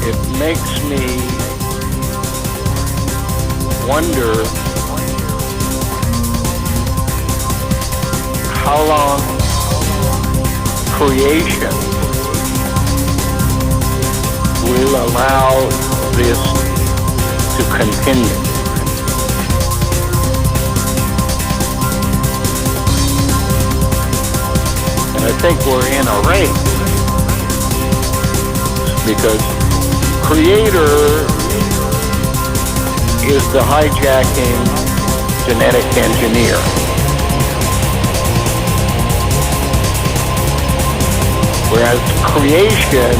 it makes me wonder how long creation will allow this to continue. And I think we're in a race because Creator is the hijacking genetic engineer. Whereas creation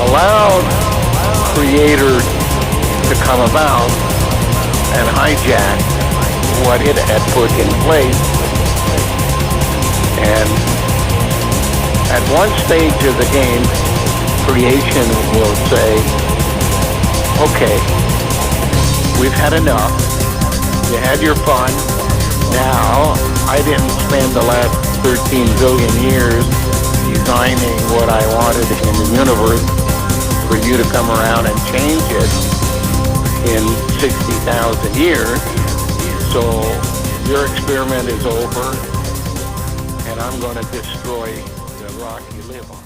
allowed Creator to come about and hijack what it had put in place. And at one stage of the game, creation will say, okay, we've had enough. You had your fun. Now, I didn't spend the last 13 billion years designing what I wanted in the universe for you to come around and change it in 60,000 years. So your experiment is over, and I'm going to destroy the rock you live on.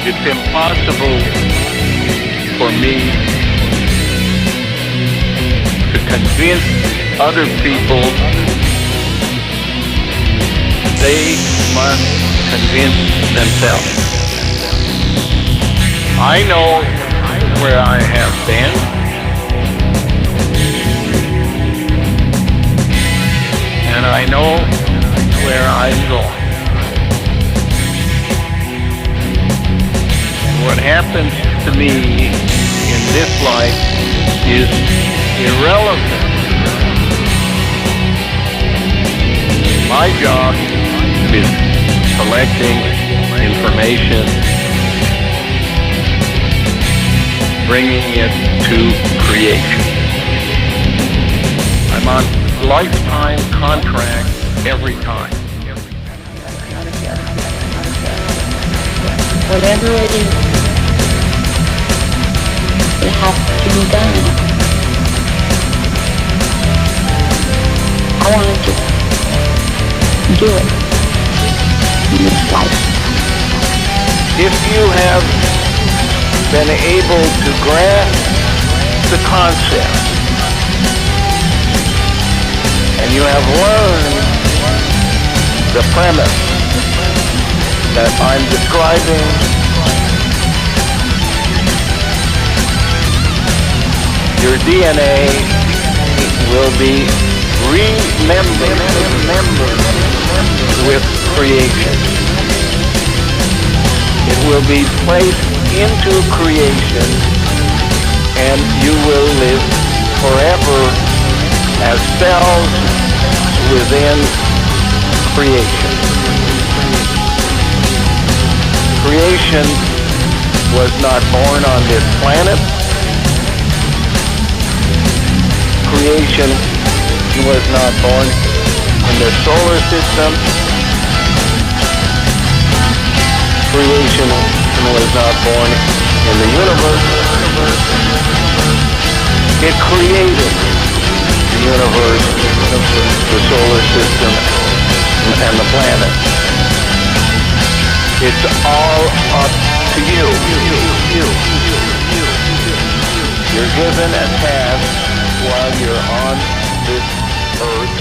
It's impossible for me to convince other people. They must convince themselves. I know where I have been. And I know where I'm going. What happens to me in this life is irrelevant. My job is collecting information, bringing it to creation. I'm on lifetime contract every time. Whatever it is, it has to be done. I want to just do it in this life. If you have been able to grasp the concept and you have learned the premise that I'm describing, your DNA will be remembered with creation. It will be placed into creation, and you will live forever as cells within creation. Creation was not born on this planet. Creation was not born in the solar system. Creation was not born in the universe. It created the universe, the solar system, and the planet. It's all up to you. You're given a task while you're on this earth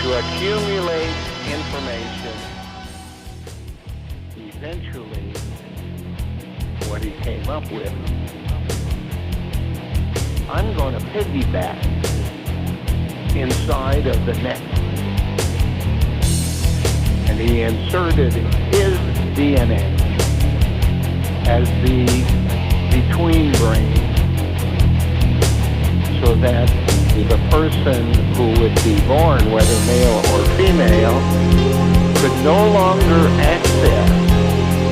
to accumulate information. Eventually, what he came up with, I'm going to piggyback inside of the neck. And he inserted his DNA as the between brain so that the person who would be born, whether male or female, could no longer access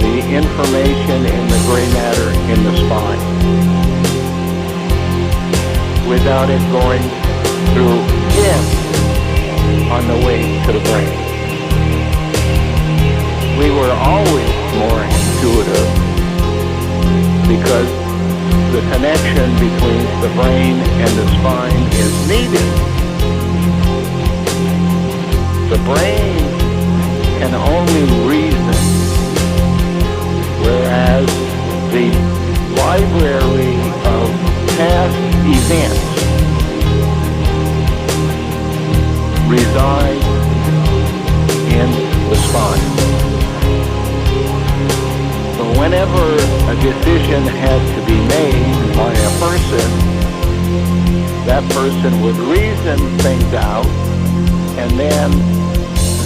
the information in the gray matter in the spine without it going through him on the way to the brain. We were always more intuitive because the connection between the brain and the spine is needed. The brain can only reason, whereas the library of past events resides in the spine. So whenever a decision had to be made by a person, that person would reason things out, and then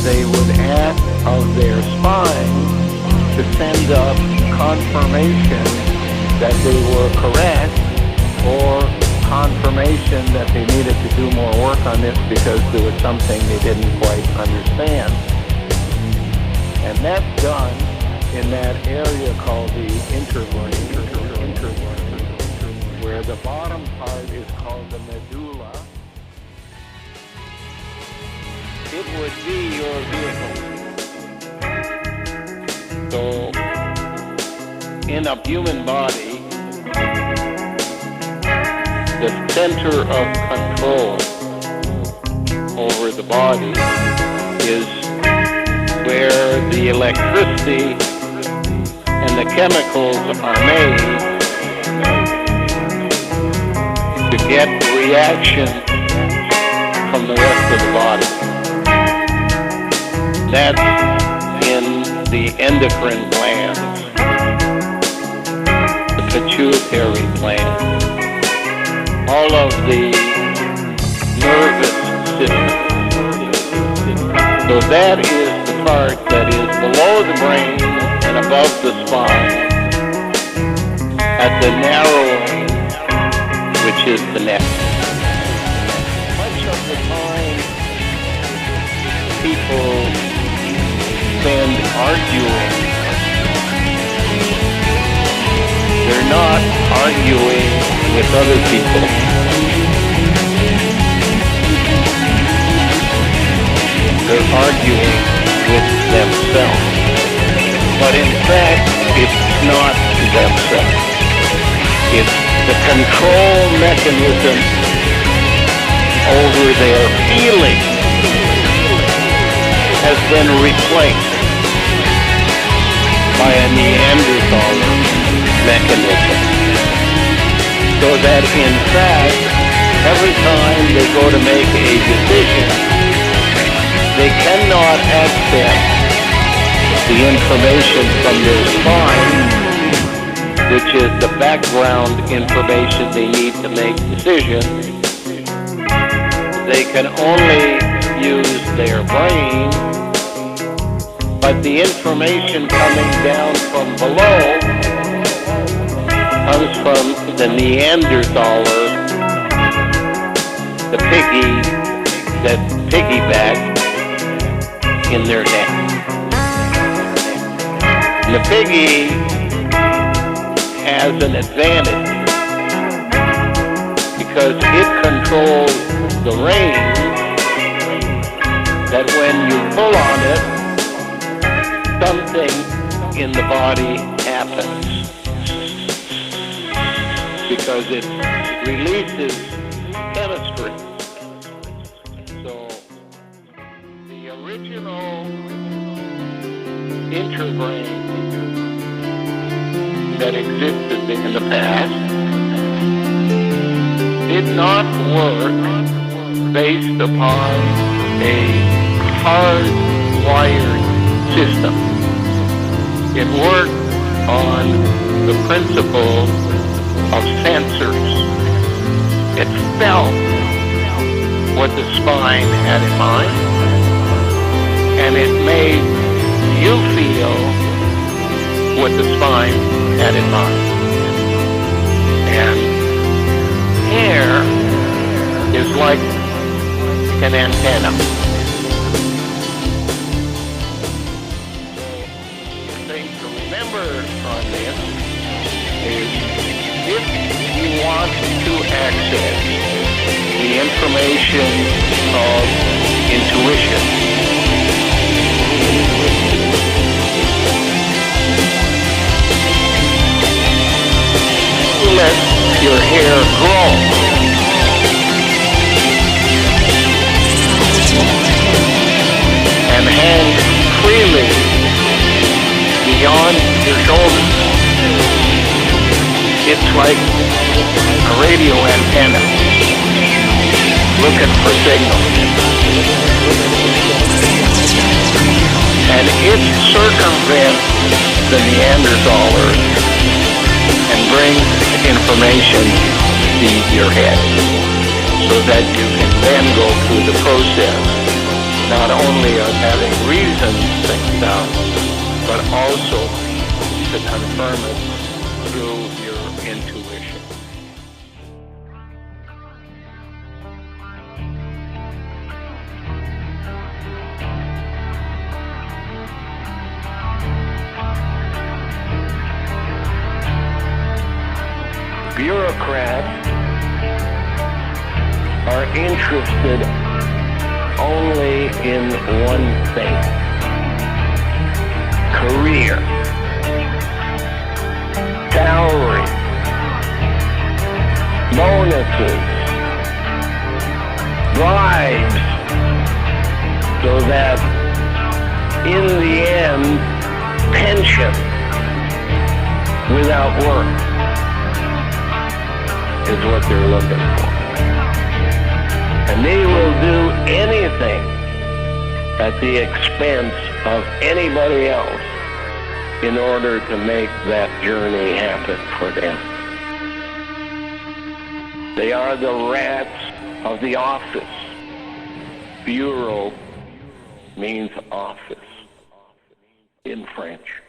they would act of their spine to send up confirmation that they were correct, or confirmation that they needed to do more work on this because there was something they didn't quite understand. And that's done in that area called the interbrain, where the bottom part is called the medulla. It would be your vehicle. So, in a human body, the center of control over the body is where the electricity and the chemicals are made to get reaction from the rest of the body. That's in the endocrine glands, the pituitary gland, all of the nervous system. So that is the part that is below the brain and above the spine at the narrowing, which is the neck. Much of the time, people spend arguing. They're not arguing with other people. They're arguing with themselves. But in fact, it's not themselves. It's the control mechanism over their feelings has been replaced by a Neanderthal mechanism. So that in fact, every time they go to make a decision, they cannot access the information from their spine, which is the background information they need to make decisions. They can only use their brain, but the information coming down from below comes from the Neanderthaler, the piggy that piggybacked in their neck. The piggy has an advantage because it controls the reins, that when you pull on it, something in the body happens because it releases chemistry. So the original interbrain that existed in the past did not work based upon a hard-wired system. It worked on the principle of sensors. It felt what the spine had in mind, and it made you feel what the spine had in mind. And hair is like an antenna. thing to remember on this is if you want to access the information of intuition, let your hair grow. And hang freely beyond your shoulders. It's like a radio antenna looking for signals. And it circumvents the Neanderthalers and brings information to your head so that you can then go through the process not only of having reasoned things out, but also to confirm it through your intuition. Bureaucrats are interested only in one thing: career, salary, bonuses, bribes, so that in the end, pension without work is what they're looking for. And they will do anything at the expense of anybody else in order to make that journey happen for them. They are the rats of the office. Bureau means office in French.